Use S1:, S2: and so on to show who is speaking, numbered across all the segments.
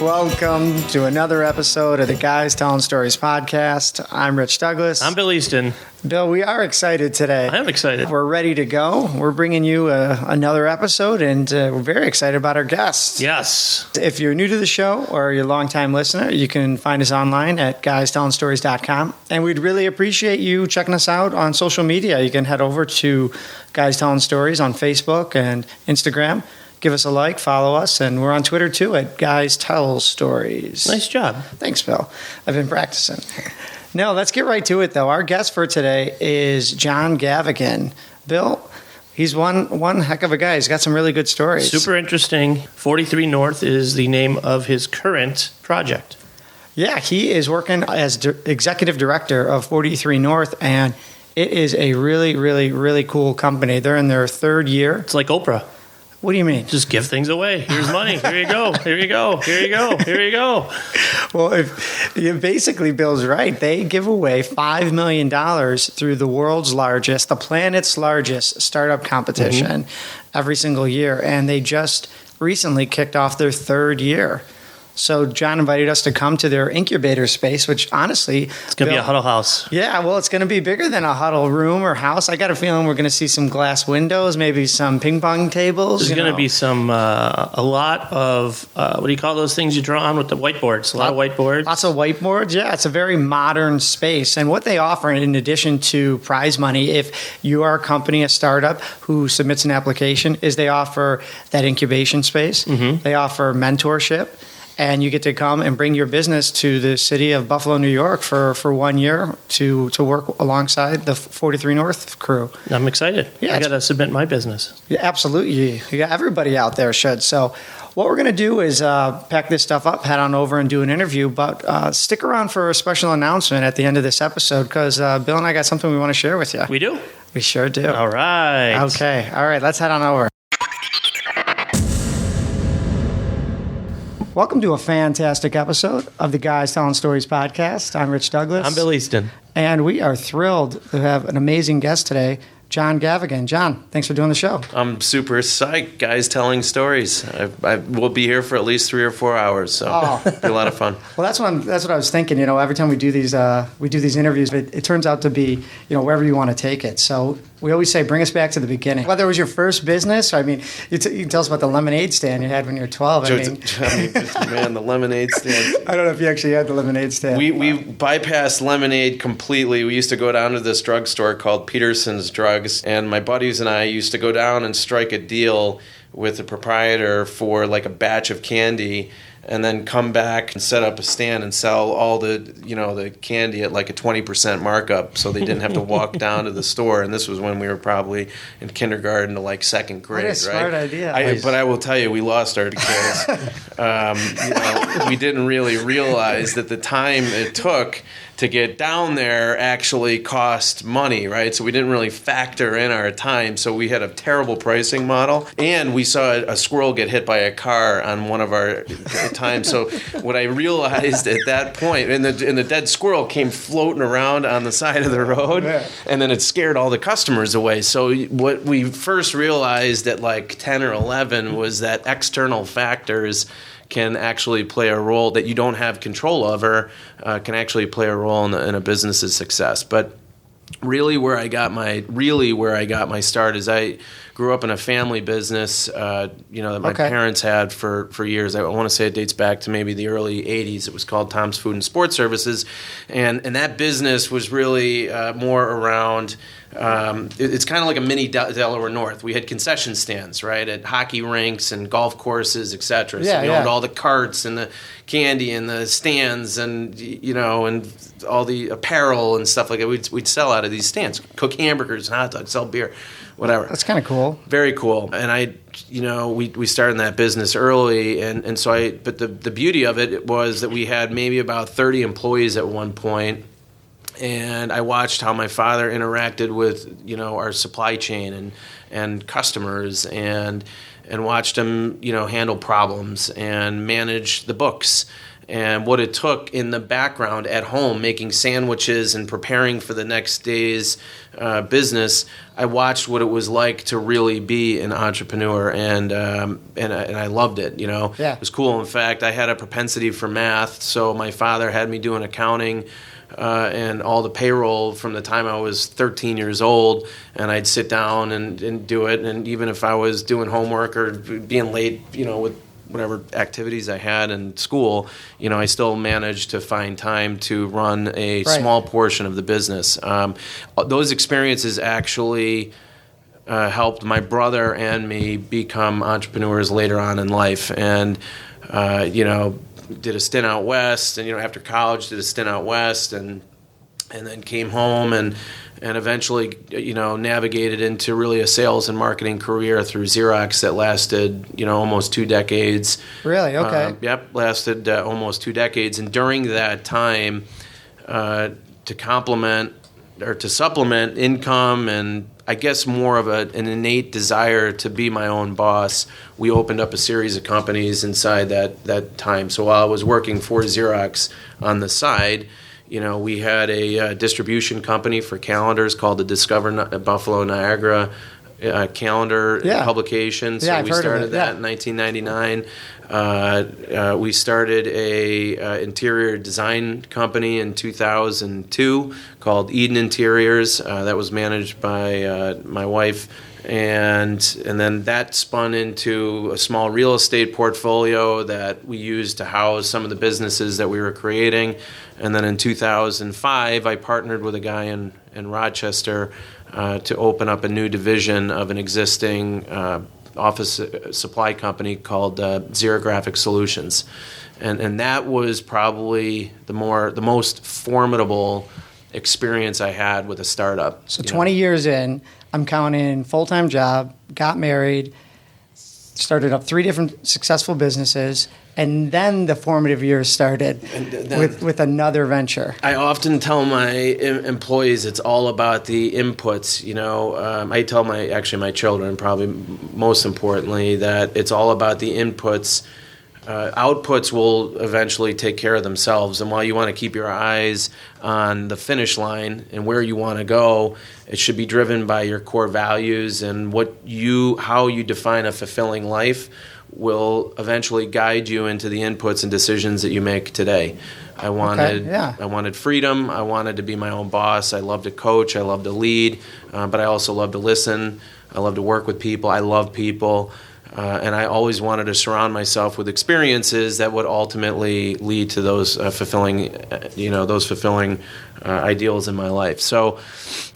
S1: Welcome to another episode of the Guys Telling Stories podcast. I'm Rich Douglas.
S2: I'm Bill Easton.
S1: Bill, we are excited today.
S2: I am excited.
S1: We're ready to go. We're bringing you another episode, and we're very excited about our guests.
S2: Yes.
S1: If you're new to the show or you're a longtime listener, you can find us online at guystellingstories.com. And we'd really appreciate you checking us out on social media. You can head over to Guys Telling Stories on Facebook and Instagram. Give us a like, follow us, and we're on Twitter too at Guys Tell Stories.
S2: Nice job.
S1: Thanks, Bill. I've been practicing. Now, let's get right to it, though. Our guest for today is John Gavigan. Bill, he's one heck of a guy. He's got some really good stories.
S2: Super interesting. 43 North is the name of his current project.
S1: Yeah, he is working as executive director of 43 North, and it is a really, really, really cool company. They're in their third year.
S2: It's like Oprah.
S1: What do you mean?
S2: Just give things away. Here's money. Here you go. Here you go. Here you go. Here you go.
S1: Well, basically, Bill's right. They give away $5 million through the planet's largest startup competition every single year. And they just recently kicked off their third year. So John invited us to come to their incubator space, which honestly...
S2: It's going to be a huddle house.
S1: Yeah, well, it's going to be bigger than a huddle room or house. I got a feeling we're going to see some glass windows, maybe some ping pong tables.
S2: There's going to be a lot of, what do you call those things you draw on with the whiteboards? A lot of whiteboards.
S1: Lots of whiteboards, yeah. It's a very modern space. And what they offer, in addition to prize money, if you are a company, a startup who submits an application, is they offer that incubation space. Mm-hmm. They offer mentorship. And you get to come and bring your business to the city of Buffalo, New York for 1 year to work alongside the 43 North crew.
S2: I'm excited. Yeah, I got to submit my business.
S1: Yeah, absolutely. Everybody out there should. So what we're going to do is pack this stuff up, head on over and do an interview. But stick around for a special announcement at the end of this episode because Bill and I got something we want to share with you.
S2: We do?
S1: We sure do.
S2: All right.
S1: Okay. All right. Let's head on over. Welcome to a fantastic episode of the Guys Telling Stories podcast. I'm Rich Douglas.
S2: I'm Bill Easton. And
S1: we are thrilled to have an amazing guest today, John Gavigan. John, thanks for doing the show.
S3: I'm super psyched. Guys Telling Stories. I will be here for at least 3 or 4 hours, so it'll be a lot of fun.
S1: Well, that's what I was thinking. You know, every time we do these interviews, it turns out to be, wherever you want to take it. So we always say, bring us back to the beginning. Whether it was your first business, I mean, you can tell us about the lemonade stand you had when you were 12.
S3: Man, the lemonade stand.
S1: I don't know if you actually had the lemonade stand.
S3: We bypassed lemonade completely. We used to go down to this drugstore called Peterson's Drugs, and my buddies and I used to go down and strike a deal with the proprietor for like a batch of candy, and then come back and set up a stand and sell all the candy at like a 20% markup, so they didn't have to walk down to the store. And this was when we were probably in kindergarten to like second grade,
S1: what a smart idea.
S3: But I will tell you, we lost our kids. We didn't really realize that the time it took to get down there actually cost money, right? So we didn't really factor in our time. So we had a terrible pricing model, and we saw a squirrel get hit by a car on one of our times. So what I realized at that point, and the dead squirrel came floating around on the side of the road, and then it scared all the customers away. So what we first realized at like 10 or 11 was that external factors can actually play a role that you don't have control over, can actually play a role in a business's success. But really where I got my start is I grew up in a family business, that my parents had for years. I want to say it dates back to maybe the early 80s. It was called Tom's Food and Sports Services. And that business was really more around... it's kind of like a mini Delaware North. We had concession stands, right, at hockey rinks and golf courses, et cetera. So we owned all the carts and the candy and the stands and, and all the apparel and stuff like that. We'd sell out of these stands, cook hamburgers and hot dogs, sell beer, whatever.
S1: That's kind of cool.
S3: Very cool. And we started in that business early. And so but the beauty of it was that we had maybe about 30 employees at one point. And I watched how my father interacted with, our supply chain and customers, and and watched him, handle problems and manage the books and what it took in the background at home, making sandwiches and preparing for the next day's business. I watched what it was like to really be an entrepreneur, and I loved it.
S1: Yeah.
S3: It was cool. In fact, I had a propensity for math, so my father had me doing accounting and all the payroll from the time I was 13 years old, and I'd sit down and do it. And even if I was doing homework or being late, with whatever activities I had in school, I still managed to find time to run a small portion of the business. Those experiences actually helped my brother and me become entrepreneurs later on in life. And, did a stint out west, and, after college, did a stint out west, and then came home and eventually, navigated into really a sales and marketing career through Xerox that lasted, almost 2 decades.
S1: Really? Okay.
S3: Lasted almost 2 decades. And during that time, to complement or to supplement income and I guess more of an innate desire to be my own boss, we opened up a series of companies inside that time. So while I was working for Xerox on the side, we had a distribution company for calendars called the Discover Buffalo Niagara calendar publication. So
S1: I've
S3: we
S1: heard of
S3: started
S1: it.
S3: that in 1999. We started a interior design company in 2002 called Eden Interiors. That was managed by my wife. And then that spun into a small real estate portfolio that we used to house some of the businesses that we were creating. And then in 2005, I partnered with a guy in Rochester to open up a new division of an existing office supply company called Xerographic Solutions. And that was probably the most formidable experience I had with a startup.
S1: So 20 years in, I'm counting full-time job, got married, started up 3 different successful businesses, and then the formative years started with another venture.
S3: I often tell my employees it's all about the inputs. I tell my children, probably most importantly, that it's all about the inputs. Outputs will eventually take care of themselves, and while you want to keep your eyes on the finish line and where you want to go, it should be driven by your core values, and how you define a fulfilling life will eventually guide you into the inputs and decisions that you make today. I wanted freedom. I wanted to be my own boss. I love to coach. I love to lead, but I also love to listen. I love to work with people. I love people. And I always wanted to surround myself with experiences that would ultimately lead to those fulfilling ideals in my life. So,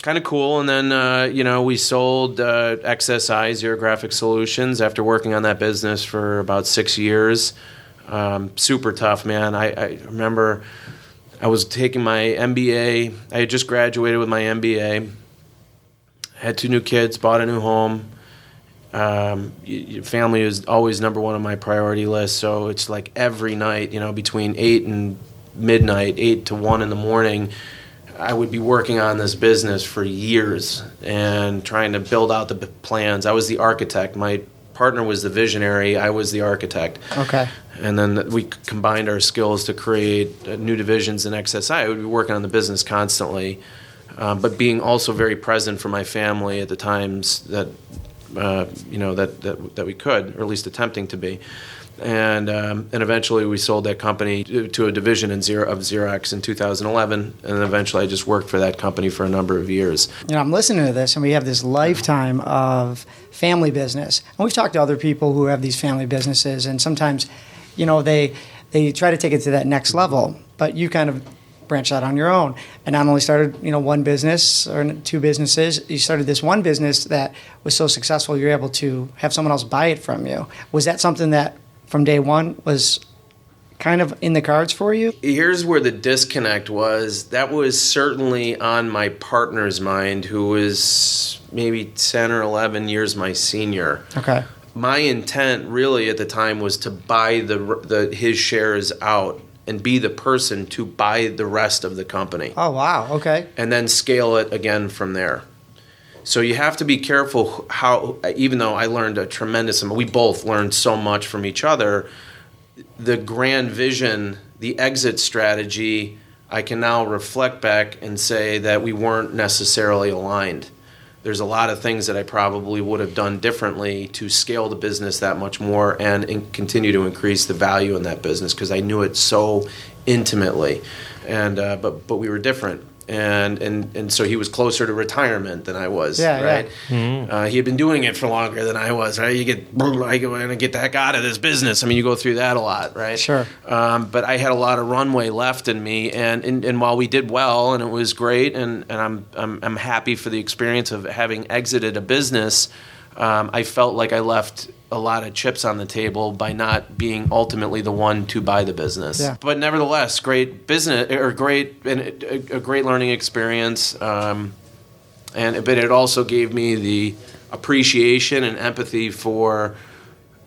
S3: kind of cool. And then, we sold XSI, Xerographic Solutions, after working on that business for about 6 years. Super tough, man. I remember I was taking my MBA. I had just graduated with my MBA, had 2 new kids, bought a new home. Family is always number one on my priority list, so it's like every night, between 8 and midnight, 8 to 1 in the morning, I would be working on this business for years and trying to build out the plans. I was the architect. My partner was the visionary. I was the architect.
S1: Okay.
S3: And then we combined our skills to create new divisions in XSI. I would be working on the business constantly, but being also very present for my family at the times that that we could, or at least attempting to be. And eventually we sold that company to a division of Xerox in 2011, and then eventually I just worked for that company for a number of years.
S1: I'm listening to this, and we have this lifetime of family business. And we've talked to other people who have these family businesses, and sometimes, they try to take it to that next level, but you kind of branched out on your own and not only started, one business or 2 businesses, you started this one business that was so successful you're able to have someone else buy it from you. Was that something that from day one was kind of in the cards for you?
S3: Here's where the disconnect was. That was certainly on my partner's mind, who was maybe 10 or 11 years my senior.
S1: Okay.
S3: My intent really at the time was to buy his shares out and be the person to buy the rest of the company.
S1: Oh, wow. Okay.
S3: And then scale it again from there. So you have to be careful how, even though I learned a tremendous amount, we both learned so much from each other, the grand vision, the exit strategy, I can now reflect back and say that we weren't necessarily aligned. There's a lot of things that I probably would have done differently to scale the business that much more and continue to increase the value in that business because I knew it so intimately. And but we were different. And so he was closer to retirement than I was, right? Yeah. Mm-hmm. He had been doing it for longer than I was, right? I want to get the heck out of this business. I mean, you go through that a lot, right?
S1: Sure.
S3: But I had a lot of runway left in me, and while we did well and it was great, and I'm happy for the experience of having exited a business, I felt like I left a lot of chips on the table by not being ultimately the one to buy the business. Yeah. But nevertheless, great business or a great learning experience. But it also gave me the appreciation and empathy for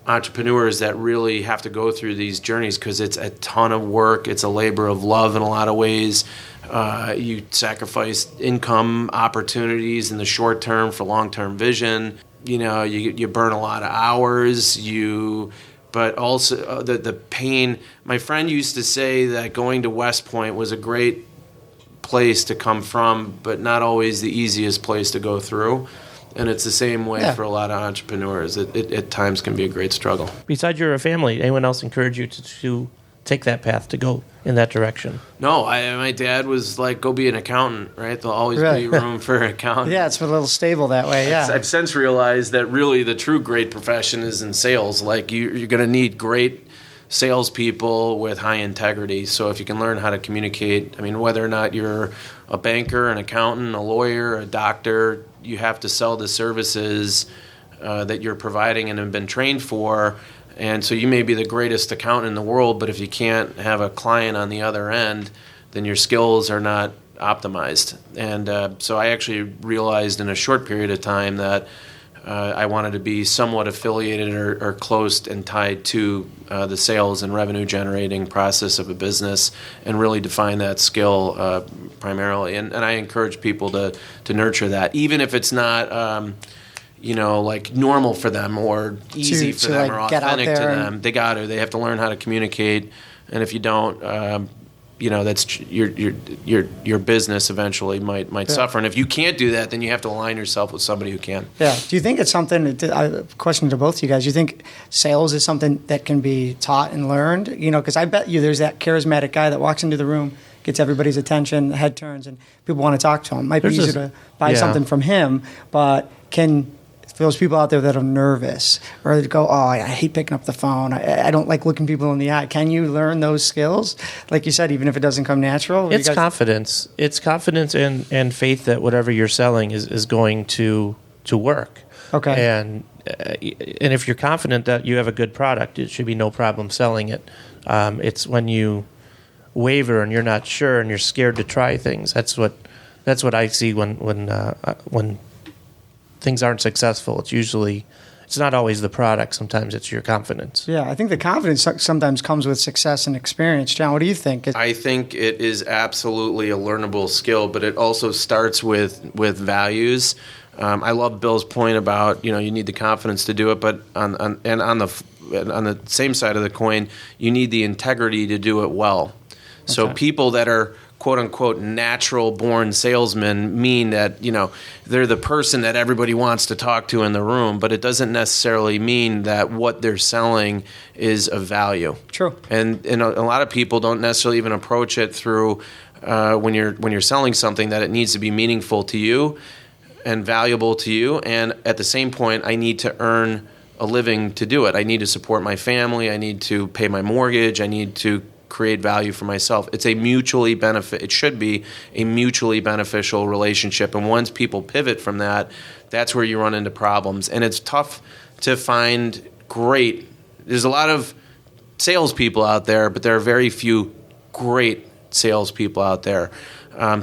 S3: entrepreneurs that really have to go through these journeys because it's a ton of work. It's a labor of love in a lot of ways. You sacrifice income opportunities in the short term for long-term vision. You know, you burn a lot of hours, but also the pain. My friend used to say that going to West Point was a great place to come from, but not always the easiest place to go through. And it's the same way for a lot of entrepreneurs. It at times can be a great struggle.
S2: Besides your family, anyone else encourage you to take that path to go in that direction?
S3: No, my dad was like, go be an accountant, right? There'll always be room for an accountant.
S1: Yeah, it's a little stable that way, yeah.
S3: I've since realized that really the true great profession is in sales. Like you're going to need great salespeople with high integrity. So if you can learn how to communicate, I mean, whether or not you're a banker, an accountant, a lawyer, a doctor, you have to sell the services that you're providing and have been trained for. And so you may be the greatest accountant in the world, but if you can't have a client on the other end, then your skills are not optimized. And so I actually realized in a short period of time that I wanted to be somewhat affiliated or close and tied to the sales and revenue generating process of a business and really define that skill primarily. And I encourage people to nurture that, even if it's not like normal for them or easy for them or authentic to them. They have to learn how to communicate. And if you don't, that's your business eventually might suffer. And if you can't do that, then you have to align yourself with somebody who can.
S1: Yeah. Do you think it's something, question to both of you guys, do you think sales is something that can be taught and learned? Because I bet you there's that charismatic guy that walks into the room, gets everybody's attention, the head turns, and people want to talk to him. Might be easier to buy something from him, but for those people out there that are nervous or go, I hate picking up the phone. I don't like looking people in the eye. Can you learn those skills? Like you said, even if it doesn't come natural?
S2: It's confidence. It's confidence and faith that whatever you're selling is going to work.
S1: Okay.
S2: And if you're confident that you have a good product, it should be no problem selling it. It's when you waver and you're not sure and you're scared to try things. That's what I see when things aren't successful. It's not always the product. Sometimes it's your confidence.
S1: Yeah, I think the confidence sometimes comes with success and experience. John, what do you think?
S3: I think it is absolutely a learnable skill, but it also starts with values. I love Bill's point about you need the confidence to do it, but on the same side of the coin, you need the integrity to do it well. So people that are quote-unquote natural-born salesmen mean that, they're the person that everybody wants to talk to in the room, but it doesn't necessarily mean that what they're selling is of value.
S1: True.
S3: And a lot of people don't necessarily even approach it through when you're selling something that it needs to be meaningful to you and valuable to you. And at the same point, I need to earn a living to do it. I need to support my family. I need to pay my mortgage. I need to create value for myself. It should be a mutually beneficial relationship. And once people pivot from that, that's where you run into problems. And it's tough to find there's a lot of salespeople out there, but there are very few great salespeople out there.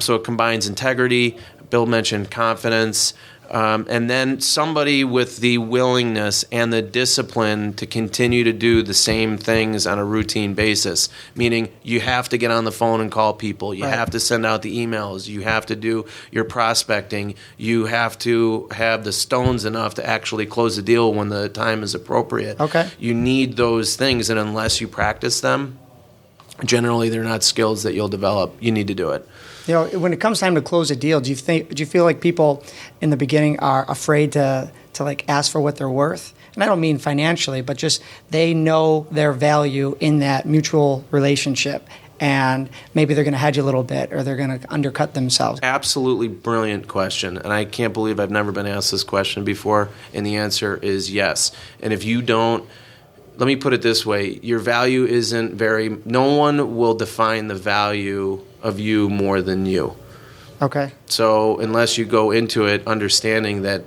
S3: So it combines integrity. Bill mentioned confidence. And then somebody with the willingness and the discipline to continue to do the same things on a routine basis, meaning you have to get on the phone and call people. You have to send out the emails. You have to do your prospecting. You have to have the stones enough to actually close the deal when the time is appropriate.
S1: Okay.
S3: You need those things, and unless you practice them, generally they're not skills that you'll develop. You need to do it.
S1: When it comes time to close a deal, do you feel like people in the beginning are afraid to like ask for what they're worth? And I don't mean financially, but just they know their value in that mutual relationship, and maybe they're going to hedge a little bit, or they're going to undercut themselves.
S3: Absolutely brilliant question, and I can't believe I've never been asked this question before, and the answer is yes. And if you don't, let me put it this way, your value isn't no one will define the value of you more than you.
S1: Okay.
S3: So unless you go into it understanding that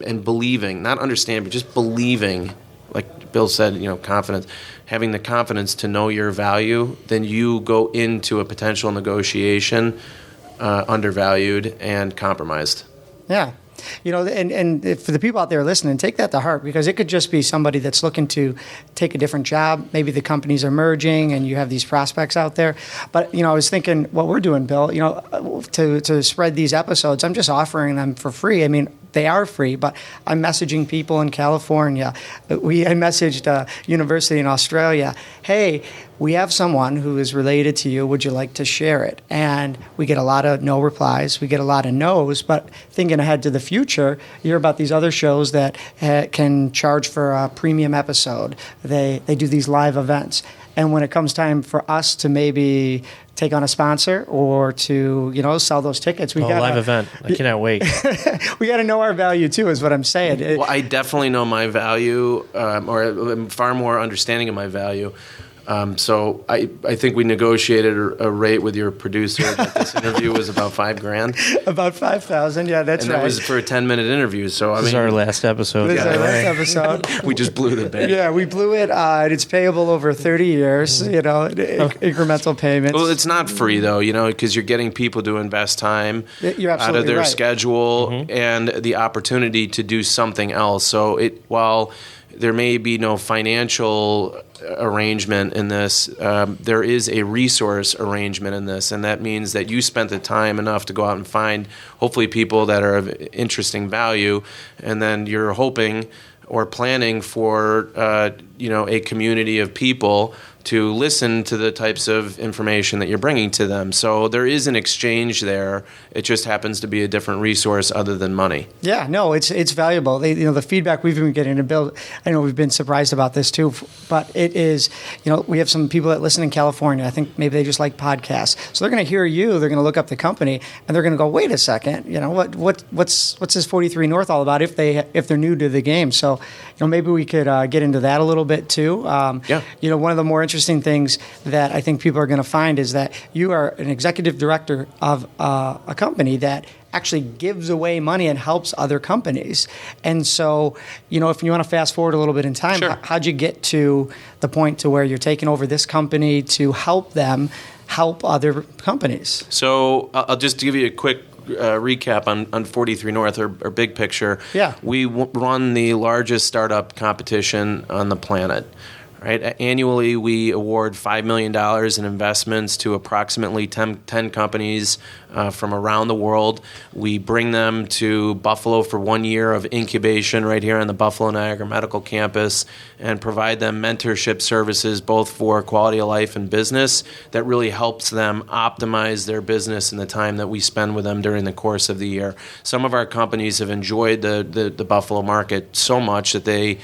S3: and believing, not understanding, but just believing, like Bill said, confidence, having the confidence to know your value, then you go into a potential negotiation undervalued and compromised.
S1: Yeah. And for the people out there listening, take that to heart, because it could just be somebody that's looking to take a different job. Maybe the companies are merging and you have these prospects out there. But, I was thinking what we're doing, Bill, to spread these episodes, I'm just offering them for free. I mean, they are free, but I'm messaging people in California. I messaged a university in Australia, hey, we have someone who is related to you. Would you like to share it? And we get a lot of no replies. We get a lot of no's. But thinking ahead to the future, you hear about these other shows that can charge for a premium episode. They do these live events. And when it comes time for us to maybe take on a sponsor or to, sell those tickets, we got
S2: a live event. I cannot wait.
S1: We got to know our value too, is what I'm saying.
S3: Well, I definitely know my value, or I'm far more understanding of my value. So I think we negotiated a rate with your producer that this interview was about $5,000.
S1: About $5,000, yeah, that's right.
S3: And that was for a 10-minute interview. So
S2: this is our last episode.
S1: This is our last episode.
S3: We just blew the bank.
S1: Yeah, we blew it. And it's payable over 30 years. Incremental payments.
S3: Well, it's not free though, because you're getting people to invest time
S1: You're
S3: out of their
S1: right.
S3: schedule and the opportunity to do something else. So while there may be no financial arrangement in this, there is a resource arrangement in this, and that means that you spent the time enough to go out and find hopefully people that are of interesting value, and then you're hoping or planning for a community of people to listen to the types of information that you're bringing to them. So there is an exchange there. It just happens to be a different resource other than money.
S1: Yeah, no, it's valuable. The feedback we've been getting, and Bill, I know we've been surprised about this too, but it is, we have some people that listen in California. I think maybe they just like podcasts. So they're going to hear you, they're going to look up the company, and they're going to go, wait a second, what's this 43 North all about if they're new to the game? So, maybe we could get into that a little bit too.
S3: Yeah.
S1: One of the more interesting things that I think people are going to find is that you are an executive director of a company that actually gives away money and helps other companies. And so, if you want to fast forward a little bit in time,
S3: Sure.
S1: How'd you get to the point to where you're taking over this company to help them help other companies?
S3: So I'll just give you a quick recap on 43 North, or big picture.
S1: Yeah.
S3: We run the largest startup competition on the planet. Right? Annually, we award $5 million in investments to approximately 10 companies from around the world. We bring them to Buffalo for 1 year of incubation right here on the Buffalo Niagara Medical Campus, and provide them mentorship services both for quality of life and business that really helps them optimize their business in the time that we spend with them during the course of the year. Some of our companies have enjoyed the Buffalo market so much that they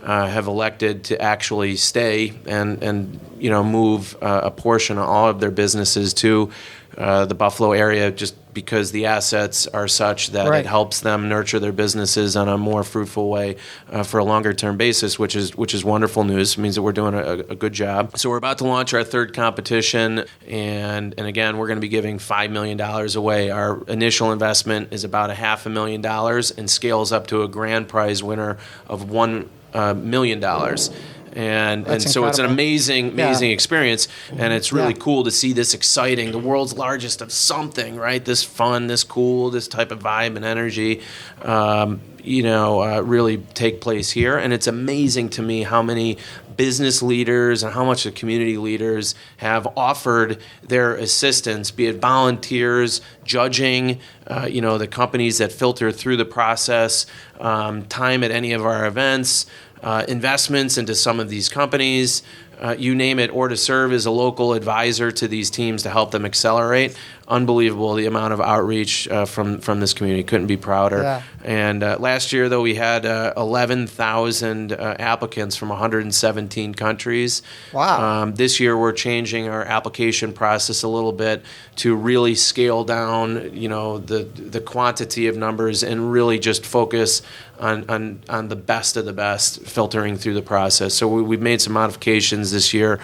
S3: have elected to actually stay and move a portion of all of their businesses to the Buffalo area, just because the assets are such that
S1: Right.
S3: it helps them nurture their businesses on a more fruitful way for a longer term basis, which is wonderful news. It means that we're doing a good job. So we're about to launch our third competition, and again, we're going to be giving $5 million away. Our initial investment is about $500,000 and scales up to a grand prize winner of $1 million. And
S1: That's
S3: so it's an
S1: incredible.
S3: amazing
S1: Yeah.
S3: experience, and it's really
S1: Yeah.
S3: cool to see this exciting, the world's largest of something, right? This fun, this cool, this type of vibe and energy, really take place here. And it's amazing to me how many business leaders and how much the community leaders have offered their assistance, be it volunteers, judging, the companies that filter through the process, time at any of our events, investments into some of these companies, you name it, or to serve as a local advisor to these teams to help them accelerate. Unbelievable, the amount of outreach from this community. Couldn't be prouder.
S1: Yeah.
S3: And last year, though, we had 11,000 applicants from 117 countries.
S1: Wow.
S3: This year, we're changing our application process a little bit to really scale down, the quantity of numbers and really just focus on the best of the best, filtering through the process. So we've made some modifications this year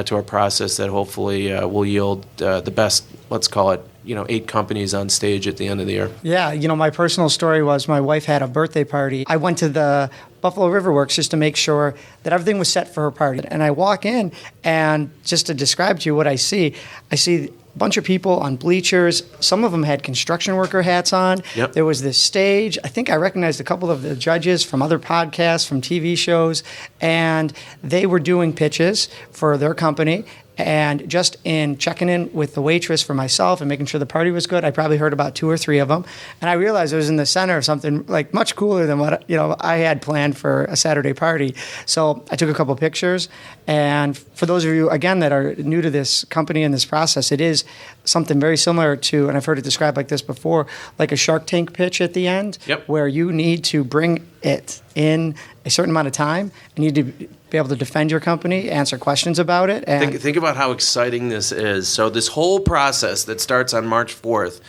S3: to our process that hopefully will yield the best, let's call it, 8 companies on stage at the end of the year.
S1: Yeah, my personal story was my wife had a birthday party. I went to the Buffalo River Works just to make sure that everything was set for her party. And I walk in, and just to describe to you what I see a bunch of people on bleachers. Some of them had construction worker hats on.
S3: Yep.
S1: There was this stage. I think I recognized a couple of the judges from other podcasts, from TV shows, and they were doing pitches for their company. And just in checking in with the waitress for myself and making sure the party was good, I probably heard about 2 or 3 of them. And I realized I was in the center of something like much cooler than what I had planned for a Saturday party. So I took a couple pictures. And for those of you, again, that are new to this company and this process, it is something very similar to, and I've heard it described like this before, like a Shark Tank pitch at the end,
S3: Yep.
S1: where you need to bring it in a certain amount of time, and you need to be able to defend your company, answer questions about it. And
S3: Think about how exciting this is. So this whole process that starts on March 4th,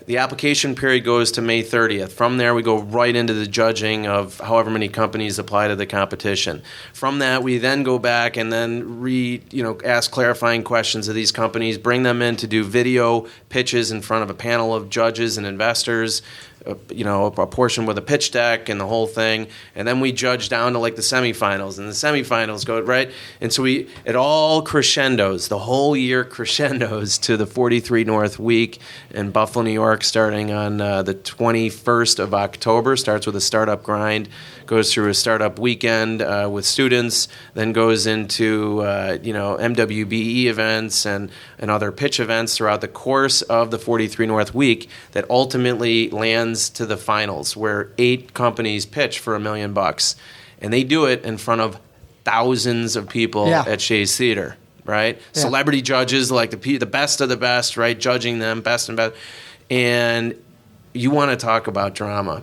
S3: the application period goes to May 30th. From there, we go right into the judging of however many companies apply to the competition. From that, we then go back and then ask clarifying questions of these companies, bring them in to do video pitches in front of a panel of judges and investors, a portion with a pitch deck and the whole thing. And then we judge down to like the semifinals, and the semifinals go, right? And so it all crescendos, the whole year crescendos to the 43 North Week in Buffalo, New York, starting on the 21st of October. Starts with a startup grind, goes through a startup weekend with students, then goes into MWBE events and other pitch events throughout the course of the 43 North Week that ultimately lands to the finals, where 8 companies pitch for $1 million, and they do it in front of thousands of people at Shays Theater, right? Yeah. Celebrity judges, like the best of the best, right? Judging them, best and best. And you want to talk about drama.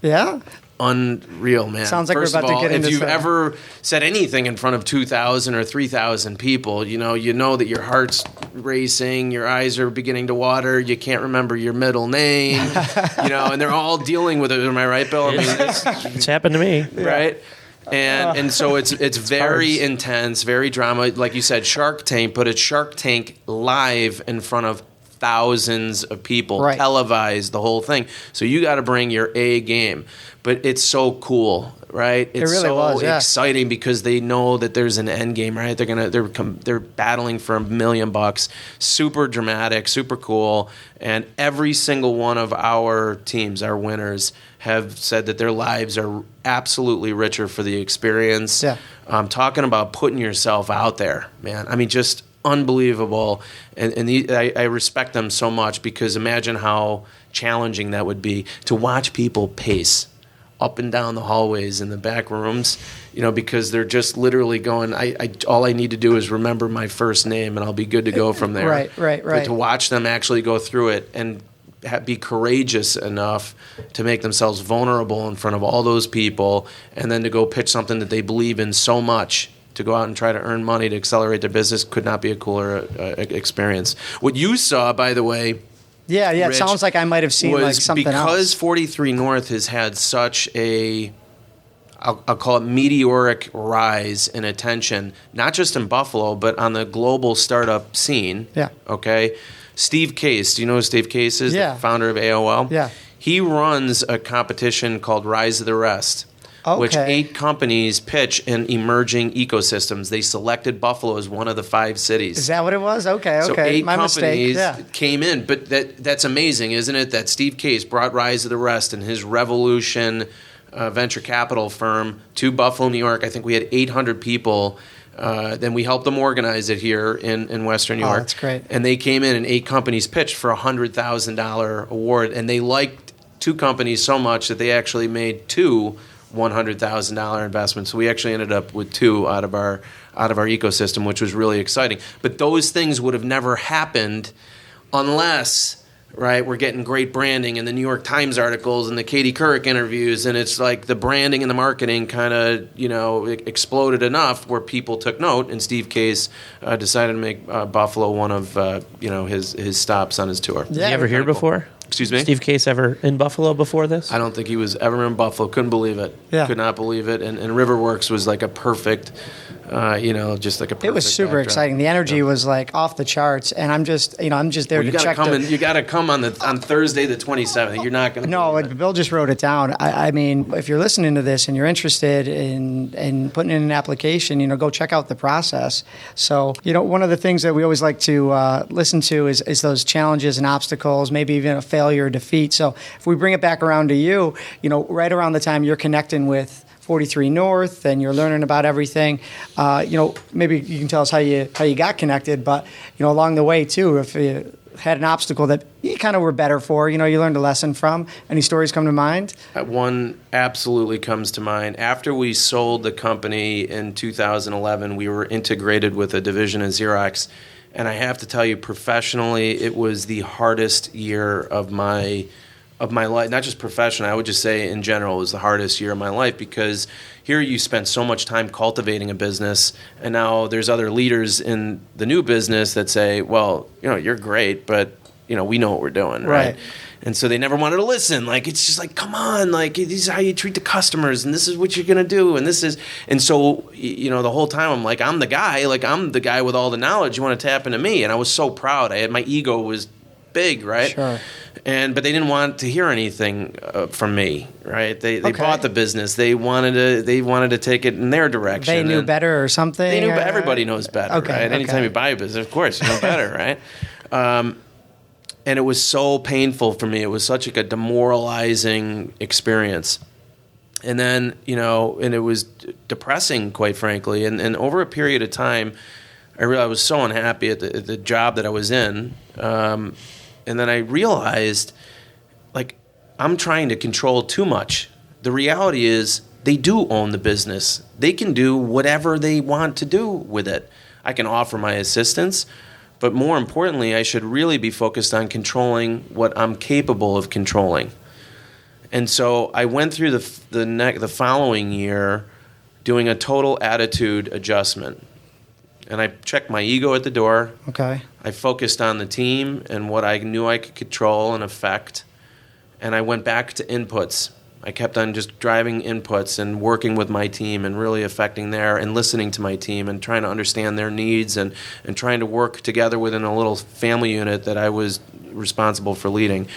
S1: Yeah.
S3: Unreal, man.
S1: Sounds like
S3: First
S1: we're about
S3: of all,
S1: to get into
S3: if you've
S1: some.
S3: ever said anything in front of 2,000 or 3,000 people, you know that your heart's racing, your eyes are beginning to water, you can't remember your middle name, and they're all dealing with it. Am I right, Bill? I mean,
S2: It's happened to me.
S3: right? And so it's very intense, very drama. Like you said, Shark Tank, but it's Shark Tank live in front of thousands of people,
S1: right.
S3: Televised, the whole thing. So you got to bring your A game. But it's so cool, right? It's
S1: really
S3: so
S1: was, yeah.
S3: exciting because they know that there's an end game, right? They're battling for $1 million. Super dramatic, super cool, and every single one of our teams, our winners, have said that their lives are absolutely richer for the experience.
S1: Yeah.
S3: Talking about putting yourself out there, man. I mean, just unbelievable, and I respect them so much, because imagine how challenging that would be to watch people pace up and down the hallways in the back rooms, because they're just literally going, all I need to do is remember my first name and I'll be good to go from there.
S1: Right.
S3: But to watch them actually go through it and be courageous enough to make themselves vulnerable in front of all those people, and then to go pitch something that they believe in so much, to go out and try to earn money to accelerate their business, could not be a cooler experience. What you saw, by the way,
S1: Yeah, it
S3: Rich,
S1: sounds like I might have seen like something
S3: because
S1: else.
S3: 43 North has had such I'll call it meteoric rise in attention, not just in Buffalo, but on the global startup scene.
S1: Yeah.
S3: Okay. Steve Case, do you know who Steve Case is?
S1: Yeah.
S3: The founder of AOL?
S1: Yeah.
S3: He runs a competition called Rise of the Rest. which
S1: Okay.
S3: 8 companies pitch in emerging ecosystems. They selected Buffalo as one of the 5 cities.
S1: Is that what it was? Okay.
S3: So
S1: Okay.
S3: 8
S1: My mistake.
S3: companies
S1: Yeah.
S3: came in, but that's amazing, isn't it? That Steve Case brought Rise of the Rest and his Revolution venture capital firm to Buffalo, New York. I think we had 800 people. Then we helped them organize it here in Western New
S1: Oh,
S3: York.
S1: that's great.
S3: And they came in and 8 companies pitched for a $100,000 award, and they liked 2 companies so much that they actually made 2 $100,000 investments. So we actually ended up with 2 out of our ecosystem, which was really exciting. But those things would have never happened unless, right, we're getting great branding and the New York Times articles and the Katie Couric interviews, and it's like the branding and the marketing kind of, exploded enough where people took note, and Steve Case decided to make Buffalo one of, his stops on his tour.
S2: Did you ever hear before?
S3: Excuse me?
S2: Steve Case ever in Buffalo before this?
S3: I don't think he was ever in Buffalo. Couldn't believe it.
S1: Yeah.
S3: Could not believe it. And Riverworks was like a perfect, just like a perfect
S1: It was super
S3: backdrop.
S1: exciting. The energy was like off the charts, and I'm just there
S3: Well,
S1: to
S3: you gotta
S1: check.
S3: you gotta come on Thursday the 27th. You're not gonna.
S1: No,
S3: believe it.
S1: Bill just wrote it down. I mean, if you're listening to this and you're interested in putting in an application, go check out the process. So, one of the things that we always like to listen to is those challenges and obstacles, maybe even a failure or defeat. So, if we bring it back around to you, right around the time you're connecting with 43 North and you're learning about everything, maybe you can tell us how you got connected, but along the way too, if you had an obstacle that you kind of were better for, you learned a lesson from. Any stories come to mind?
S3: One absolutely comes to mind. After we sold the company in 2011, we were integrated with a division of Xerox, and I have to tell you, professionally, it was the hardest year of my life. Not just professionally, I would just say in general, it was the hardest year of my life, because here you spent so much time cultivating a business, and now there's other leaders in the new business that say, well, you're great, but we know what we're doing, right? And so they never wanted to listen. Like, it's just like, come on, like, this is how you treat the customers, and this is what you're gonna do, and so the whole time I'm like, I'm the guy with all the knowledge. You want to tap into me? And I was so proud. My ego was big, right?
S1: Sure.
S3: But they didn't want to hear anything from me, right? They
S1: Okay.
S3: bought the business. They wanted to take it in their direction.
S1: They knew
S3: And
S1: better or something?
S3: They knew,
S1: or-
S3: but everybody knows better,
S1: Okay,
S3: right? Anytime
S1: okay.
S3: you buy a business, of course, you know better, right? And it was so painful for me. It was such a demoralizing experience. And then, and it was depressing, quite frankly. And over a period of time, I realized I was so unhappy at the job that I was in. And then I realized, like, I'm trying to control too much. The reality is they do own the business. They can do whatever they want to do with it. I can offer my assistance, but more importantly, I should really be focused on controlling what I'm capable of controlling. And so I went through the following year doing a total attitude adjustment. And I checked my ego at the door.
S1: Okay.
S3: I focused on the team and what I knew I could control and affect. And I went back to inputs. I kept on just driving inputs and working with my team and really affecting and listening to my team and trying to understand their needs and trying to work together within a little family unit that I was responsible for leading.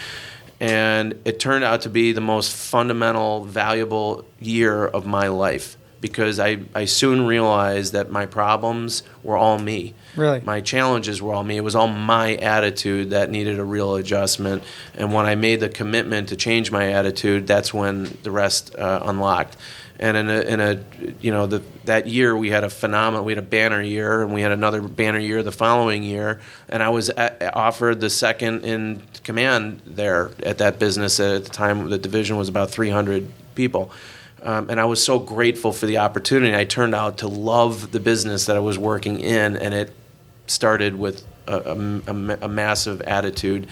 S3: And it turned out to be the most fundamental, valuable year of my life, because I soon realized that my problems were all me.
S1: Really?
S3: My challenges were all me. It was all my attitude that needed a real adjustment. And when I made the commitment to change my attitude, that's when the rest unlocked. And that year we had a banner year, and we had another banner year the following year. And I was offered the second in command there at that business. At the time, the division was about 300 people. And I was so grateful for the opportunity. I turned out to love the business that I was working in, and it started with a massive attitude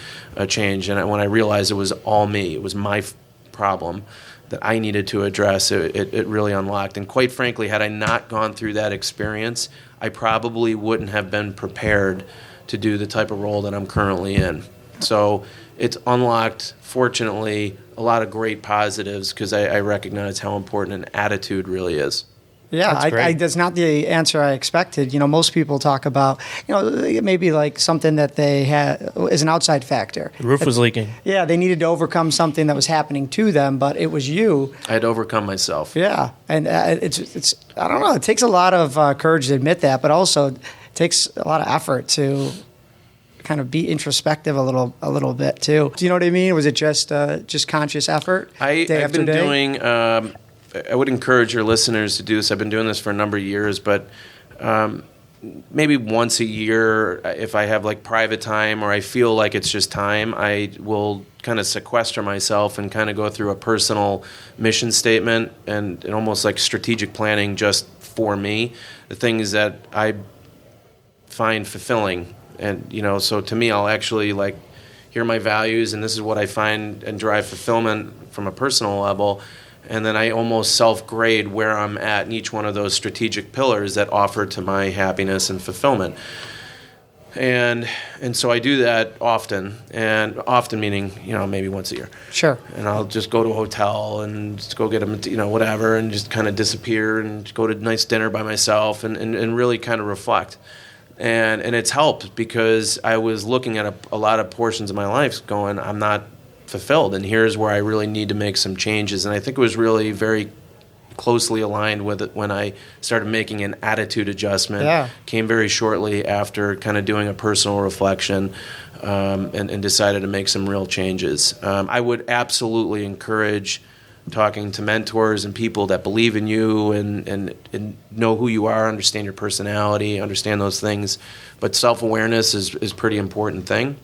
S3: change. And when I realized it was all me, it was my problem that I needed to address, it really unlocked. And quite frankly, had I not gone through that experience, I probably wouldn't have been prepared to do the type of role that I'm currently in. So it's unlocked, fortunately, a lot of great positives, because I recognize how important an attitude really is.
S1: Yeah,
S2: That's great.
S1: that's not the answer I expected. Most people talk about, maybe like something that they had is an outside factor.
S2: The roof was leaking.
S1: Yeah, they needed to overcome something that was happening to them, but it was you.
S3: I had to overcome myself.
S1: Yeah, and it's I don't know. It takes a lot of courage to admit that, but also it takes a lot of effort to kind of be introspective a little bit too. Do you know what I mean? Was it just conscious effort?
S3: I've
S1: after
S3: been
S1: day?
S3: doing. I would encourage your listeners to do this. I've been doing this for a number of years, but maybe once a year, if I have like private time or I feel like it's just time, I will kind of sequester myself and kind of go through a personal mission statement and almost like strategic planning just for me, the things that I find fulfilling. And, so to me, I'll actually like, here are my values, and this is what I find and derive fulfillment from a personal level. And then I almost self-grade where I'm at in each one of those strategic pillars that offer to my happiness and fulfillment. And so I do that often, and often meaning, maybe once a year.
S1: Sure.
S3: And I'll just go to a hotel and just go get a, whatever, and just kind of disappear and go to a nice dinner by myself and really kind of reflect. And it's helped because I was looking at a lot of portions of my life going, I'm not fulfilled, and here's where I really need to make some changes. And I think it was really very closely aligned with it when I started making an attitude adjustment.
S1: Yeah.
S3: Came very shortly after kind of doing a personal reflection and decided to make some real changes. I would absolutely encourage talking to mentors and people that believe in you and know who you are, understand your personality, understand those things. But self-awareness is a pretty important thing.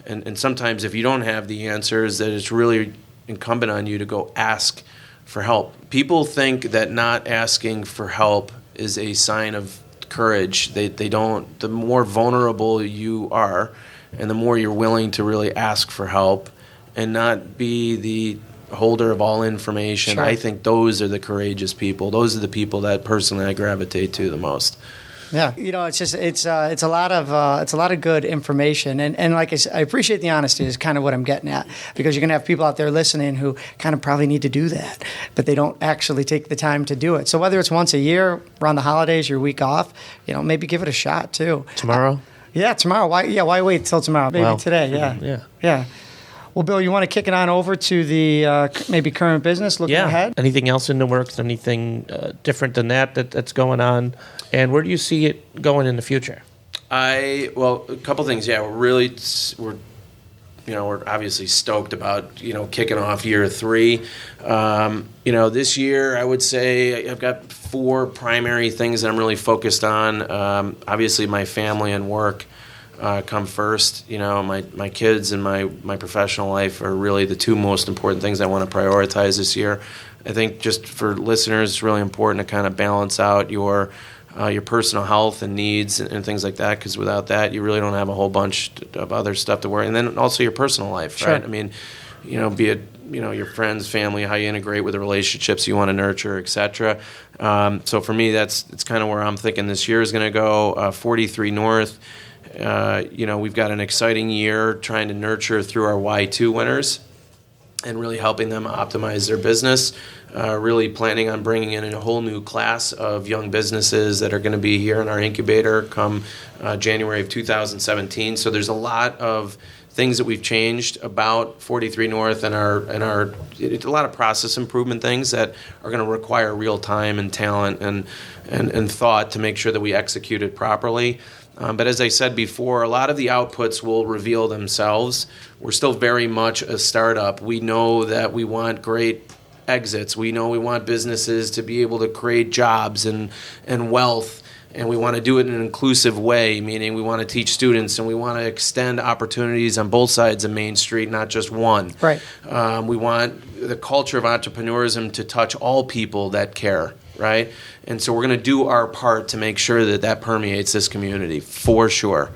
S3: And sometimes if you don't have the answers, that it's really incumbent on you to go ask for help. People think that not asking for help is a sign of courage. They don't. The more vulnerable you are and the more you're willing to really ask for help and not be the holder of all information,
S1: Sure.
S3: I think those are the courageous people. Those are the people that personally I gravitate to the most.
S1: Yeah, it's a lot of good information, and like I said, I appreciate the honesty is kind of what I'm getting at, because you're gonna have people out there listening who kind of probably need to do that, but they don't actually take the time to do it. So whether it's once a year, around the holidays, your week off, maybe give it a shot too.
S2: Tomorrow?
S1: Yeah, tomorrow. Why wait till tomorrow? Maybe today. Yeah. Well, Bill, you want to kick it on over to the maybe current business, looking ahead?
S2: Anything else in the works? Anything different than that's going on? And where do you see it going in the future?
S3: A couple things. Yeah, we're obviously stoked about kicking off year 3. This year I would say I've got 4 primary things that I'm really focused on. Obviously, my family and work come first. My kids and my professional life are really the 2 most important things I want to prioritize this year. I think just for listeners, it's really important to kind of balance out your personal health and needs and things like that, because without that, you really don't have a whole bunch of other stuff to worry. And then also your personal life,
S1: Sure.
S3: right? I mean, be it your friends, family, how you integrate with the relationships you want to nurture, etc. So for me, it's kind of where I'm thinking this year is going to go. 43 North. We've got an exciting year trying to nurture through our Y2 winners and really helping them optimize their business. Really planning on bringing in a whole new class of young businesses that are going to be here in our incubator come January of 2017. So there's a lot of things that we've changed about 43 North and a lot of process improvement things that are going to require real time and talent and thought to make sure that we execute it properly. But as I said before, a lot of the outputs will reveal themselves. We're still very much a startup. We know that we want great exits. We know we want businesses to be able to create jobs and wealth, and we want to do it in an inclusive way, meaning we want to teach students and we want to extend opportunities on both sides of Main Street, not just one.
S1: Right.
S3: We want the culture of entrepreneurism to touch all people that care, right? And so we're going to do our part to make sure that permeates this community, for sure.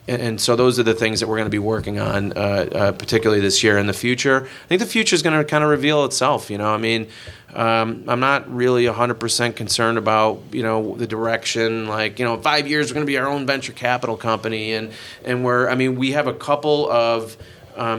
S3: And so those are the things that we're going to be working on, particularly this year. In the future, I think the future is going to kind of reveal itself. I'm not really 100% concerned about the direction. 5 years we're going to be our own venture capital company, and we have a couple of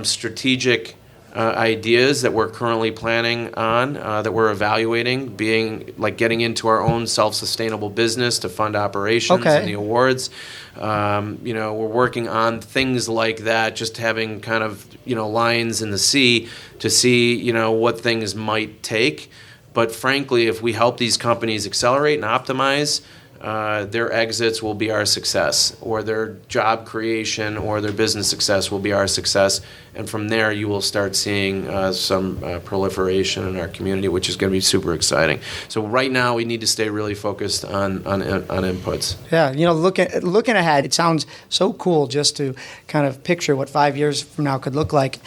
S3: strategic ideas that we're currently planning on, that we're evaluating, being like getting into our own self-sustainable business to fund operations and the awards. We're working on things like that, just having kind of, lines in the sea to see, what things might take. But frankly, if we help these companies accelerate and optimize, their exits will be our success, or their job creation or their business success will be our success. And from there, you will start seeing some proliferation in our community, which is going to be super exciting. So right now, we need to stay really focused on inputs.
S1: Yeah, looking ahead, it sounds so cool just to kind of picture what 5 years from now could look like.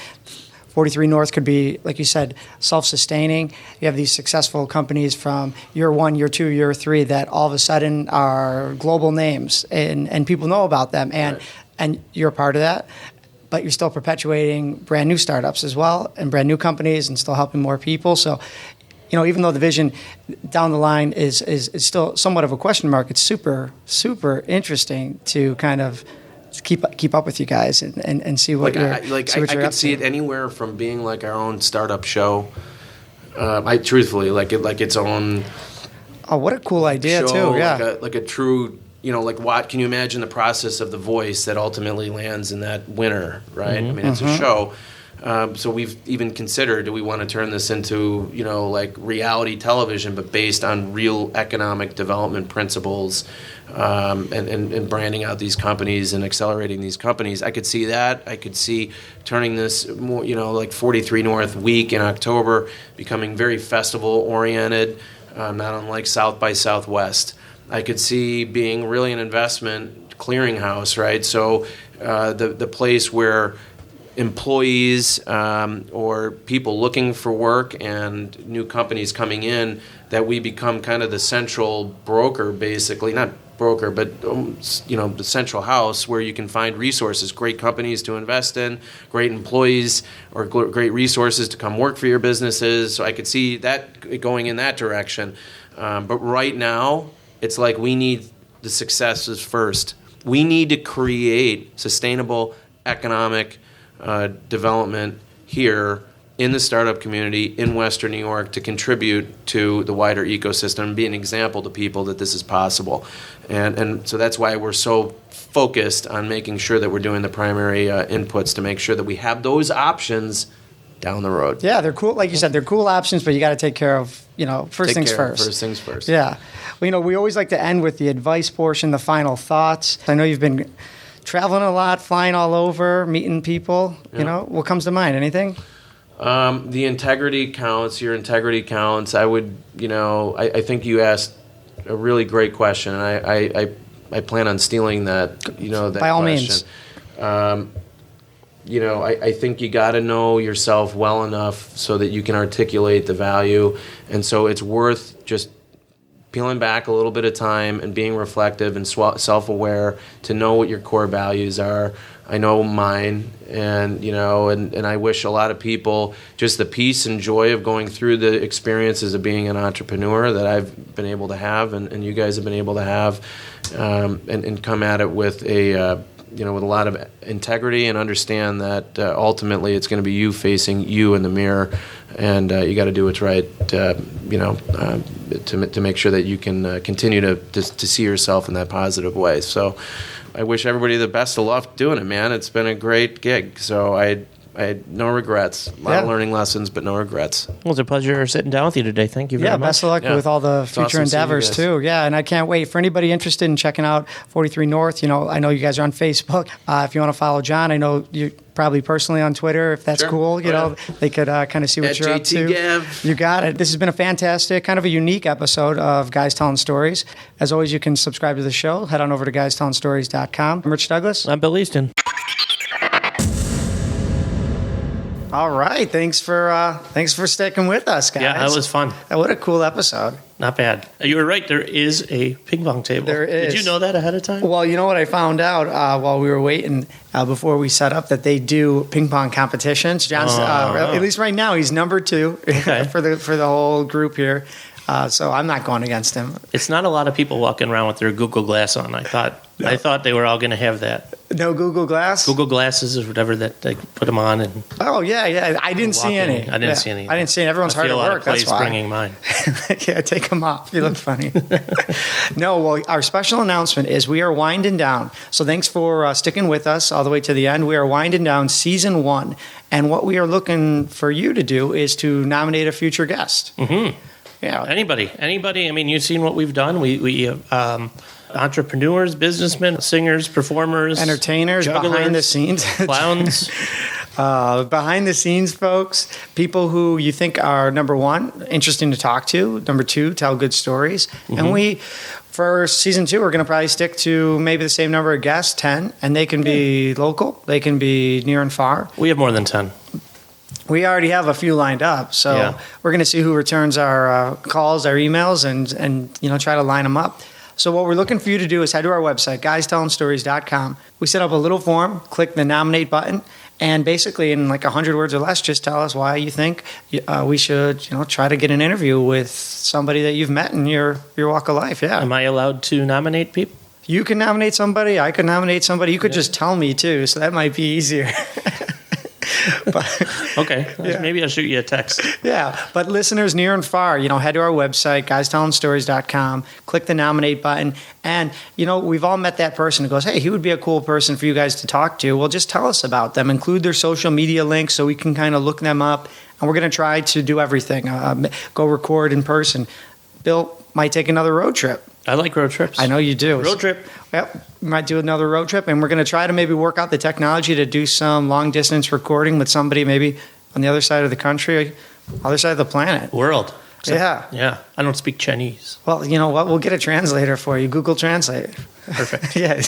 S1: 43 North could be, like you said, self-sustaining. You have these successful companies from year 1, year 2, year 3 that all of a sudden are global names and people know about them. And you're a part of that, but you're still perpetuating brand new startups as well and brand new companies and still helping more people. So, even though the vision down the line is still somewhat of a question mark, it's super, super interesting to kind of keep up with you guys and see what you're
S3: I could see it anywhere from being like our own startup show. Truthfully, like its own.
S1: Oh, what a cool idea
S3: show,
S1: too! Yeah,
S3: like a true. What can you imagine the process of the voice that ultimately lands in that winner, right?
S1: Mm-hmm.
S3: I mean, it's a show. So we've even considered, do we want to turn this into, like reality television, but based on real economic development principles, and branding out these companies and accelerating these companies. I could see that. I could see turning this more, like 43 North Week in October, becoming very festival-oriented, not unlike South by Southwest. I could see being really an investment clearinghouse, right? So the place where employees or people looking for work and new companies coming in, that we become kind of the central broker, basically, not broker, but the central house where you can find resources, great companies to invest in, great employees or great resources to come work for your businesses. So I could see that going in that direction. But right now, it's like we need the successes first. We need to create sustainable economic development here in the startup community in Western New York to contribute to the wider ecosystem and be an example to people that this is possible. And so that's why we're so focused on making sure that we're doing the primary inputs to make sure that we have those options down the road.
S1: Yeah, they're cool. Like you said, they're cool options, but you got to take care of, first things first.
S3: First things first.
S1: Yeah. Well, we always like to end with the advice portion, the final thoughts. I know you've been traveling a lot, flying all over, meeting people.
S3: Yeah.
S1: What comes to mind? Anything?
S3: The integrity counts. Your integrity counts. I would, I think you asked a really great question, and I plan on stealing that, that
S1: by all
S3: question.
S1: means.
S3: I think you got to know yourself well enough so that you can articulate the value, and so it's worth just peeling back a little bit of time and being reflective and self-aware to know what your core values are. I know mine, and and I wish a lot of people just the peace and joy of going through the experiences of being an entrepreneur that I've been able to have, and you guys have been able to have, and come at it with a with a lot of integrity, and understand that ultimately it's going to be you facing you in the mirror, and you got to do what's right, to make sure that you can continue to see yourself in that positive way. So I wish everybody the best of luck doing it, man. It's been a great gig. So I had no regrets. A lot of learning lessons, but no regrets.
S2: Well, it's a pleasure sitting down with you today. Thank you very much.
S1: Yeah, best of luck with all the future endeavors, too. Yeah, and I can't wait. For anybody interested in checking out 43 North, I know you guys are on Facebook. If you want to follow John, I know you probably personally on Twitter, if that's cool. They could kind of see what you're up to.
S3: Gav.
S1: You got it. This has been a fantastic, kind of a unique episode of Guys Telling Stories. As always, you can subscribe to the show. Head on over to guystellingstories.com. I'm Rich Douglas.
S2: I'm Bill Easton.
S1: All right. Thanks for sticking with us, guys.
S2: Yeah, that was fun.
S1: What a cool episode.
S2: Not bad. You were right. There is a ping pong table.
S1: There is.
S2: Did you know that ahead of time?
S1: Well, you know what I found out while we were waiting before we set up, that they do ping pong competitions. John's at least right now he's number 2 for the whole group here. So I'm not going against him.
S2: It's not a lot of people walking around with their Google Glass on. I thought they were all going to have that.
S1: No Google Glass?
S2: Google Glasses or whatever that they put them on. And
S1: Oh, yeah. I didn't see any.
S2: I didn't see any.
S1: I didn't see any. Everyone's hard at work. That's why.
S2: Bringing mine.
S1: Yeah, take them off. You look funny. No, well, our special announcement is we are winding down. So thanks for sticking with us all the way to the end. We are winding down season 1. And what we are looking for you to do is to nominate a future guest.
S2: Mm-hmm.
S1: Yeah.
S2: Anybody. I mean, you've seen what we've done. We entrepreneurs, businessmen, singers, performers,
S1: Entertainers,
S2: jugglers,
S1: behind the scenes.
S2: clowns.
S1: Behind the scenes folks, people who you think are, number 1, interesting to talk to, number 2, tell good stories. And for season 2, we're going to probably stick to maybe the same number of guests, 10, and they can be local, they can be near and far.
S2: We have more than 10.
S1: We already have a few lined up, so we're going to see who returns our calls, our emails, and try to line them up. So what we're looking for you to do is head to our website, guystellingstories.com. We set up a little form, click the nominate button, and basically in like 100 words or less, just tell us why you think we should try to get an interview with somebody that you've met in your walk of life. Yeah.
S2: Am I allowed to nominate people?
S1: You can nominate somebody. I could nominate somebody. You could just tell me too, so that might be easier.
S2: Okay, maybe I'll shoot you a text.
S1: Yeah, but listeners near and far, head to our website, guystellingstories.com, click the nominate button, and, we've all met that person who goes, hey, he would be a cool person for you guys to talk to. Well, just tell us about them. Include their social media links so we can kind of look them up, and we're going to try to do everything. Go record in person. Bill might take another road trip.
S2: I like road trips.
S1: I know you do.
S2: Road trip.
S1: Yep. We might do another road trip, and we're going to try to maybe work out the technology to do some long-distance recording with somebody maybe on the other side of the country, other side of the planet.
S2: World.
S1: Yeah.
S2: I don't speak Chinese.
S1: Well, you know what? We'll get a translator for you. Google Translate.
S2: Perfect.
S1: Yeah.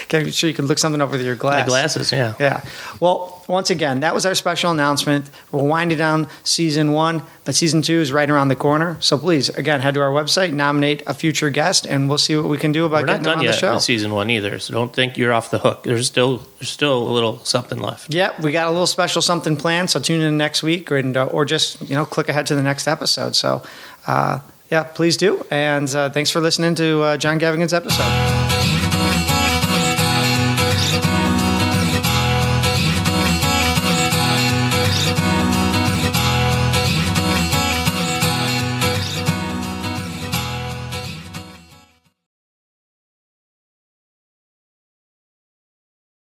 S1: Get sure you can look something up with your glass.
S2: My glasses, yeah.
S1: Yeah. Well, once again, that was our special announcement. We're winding down season 1, but season 2 is right around the corner. So please, again, head to our website, nominate a future guest, and we'll see what we can do about getting them on the show.
S2: We're not done yet with season 1 either, so don't think you're off the hook. There's still a little something left.
S1: Yep, we got a little special something planned, so tune in next week or just, click ahead to the next episode. So, please do. And thanks for listening to John Gavigan's episode.